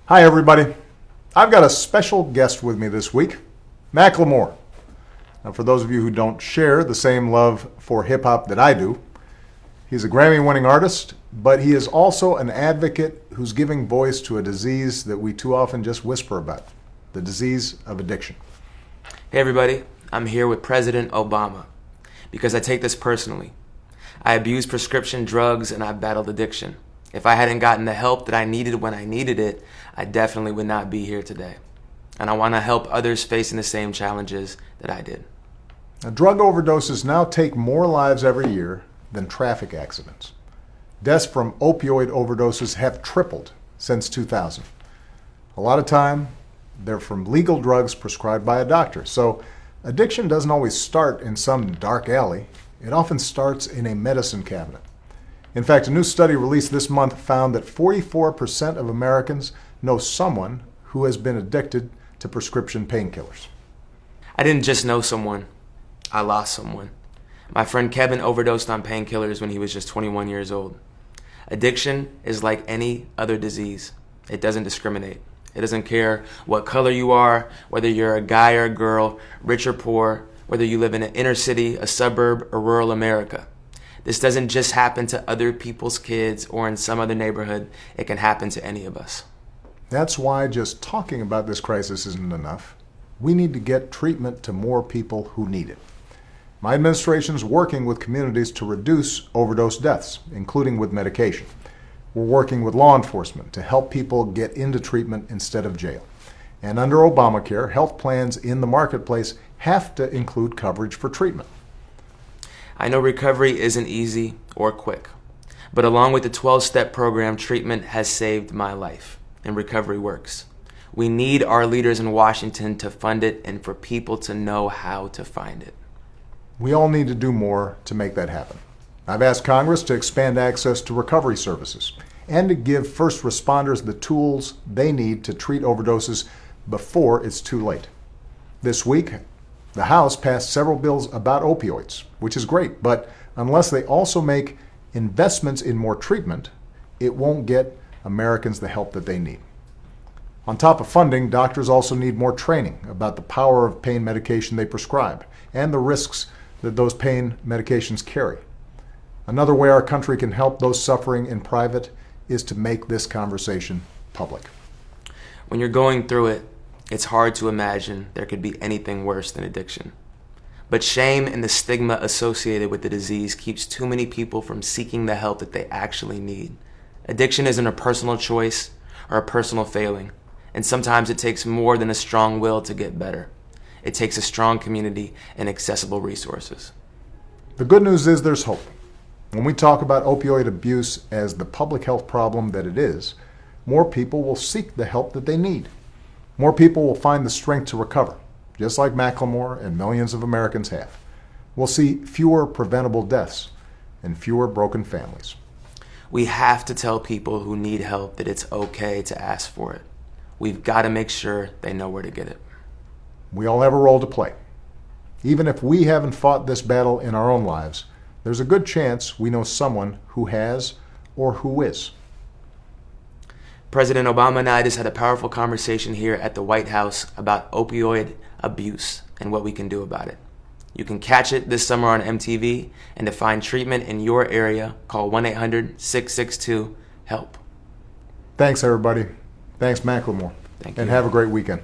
Hi, everybody. I've got a special guest with me this week, Macklemore. Now, for those of you who don't share the same love for hip-hop that I do, he's a Grammy-winning artist, but he is also an advocate who's giving voice to a disease that we too often just whisper about, the disease of addiction. Hey everybody, I'm here with President Obama because I take this personally. I abused prescription drugs and I battled addiction. If I hadn't gotten the help that I needed when I needed it, I definitely would not be here today. And I want to help others facing the same challenges that I did. Now, drug overdoses now take more lives every year than traffic accidents. Deaths from opioid overdoses have tripled since 2000. A lot of time, they're from legal drugs prescribed by a doctor. So addiction doesn't always start in some dark alley. It often starts in a medicine cabinet. In fact, a new study released this month found that 44% of Americans know someone who has been addicted to prescription painkillers. I didn't just know someone, I lost someone. My friend Kevin overdosed on painkillers when he was just 21 years old. Addiction is like any other disease. It doesn't discriminate. It doesn't care what color you are, whether you're a guy or a girl, rich or poor, whether you live in an inner city, a suburb, or rural America. This doesn't just happen to other people's kids or in some other neighborhood. It can happen to any of us. That's why just talking about this crisis isn't enough. We need to get treatment to more people who need it. My administration is working with communities to reduce overdose deaths, including with medication. We're working with law enforcement to help people get into treatment instead of jail. And under Obamacare, health plans in the marketplace have to include coverage for treatment. I know recovery isn't easy or quick, but along with the 12-step program, treatment has saved my life, and recovery works. We need our leaders in Washington to fund it and for people to know how to find it. We all need to do more to make that happen. I've asked Congress to expand access to recovery services and to give first responders the tools they need to treat overdoses before it's too late. This week, the House passed several bills about opioids, which is great, but unless they also make investments in more treatment, it won't get Americans the help that they need. On top of funding, doctors also need more training about the power of pain medication they prescribe and the risks that those pain medications carry. Another way our country can help those suffering in private is to make this conversation public. When you're going through it, it's hard to imagine there could be anything worse than addiction. But shame and the stigma associated with the disease keeps too many people from seeking the help that they actually need. Addiction isn't a personal choice or a personal failing, and sometimes it takes more than a strong will to get better. It takes a strong community and accessible resources. The good news is there's hope. When we talk about opioid abuse as the public health problem that it is, more people will seek the help that they need. More people will find the strength to recover, just like Macklemore and millions of Americans have. We'll see fewer preventable deaths and fewer broken families. We have to tell people who need help that it's okay to ask for it. We've got to make sure they know where to get it. We all have a role to play. Even if we haven't fought this battle in our own lives, there's a good chance we know someone who has or who is. President Obama and I just had a powerful conversation here at the White House about opioid abuse and what we can do about it. You can catch it this summer on MTV, and to find treatment in your area, call 1-800-662-HELP. Thanks, everybody. Thanks, Macklemore. Thank you. And have a great weekend.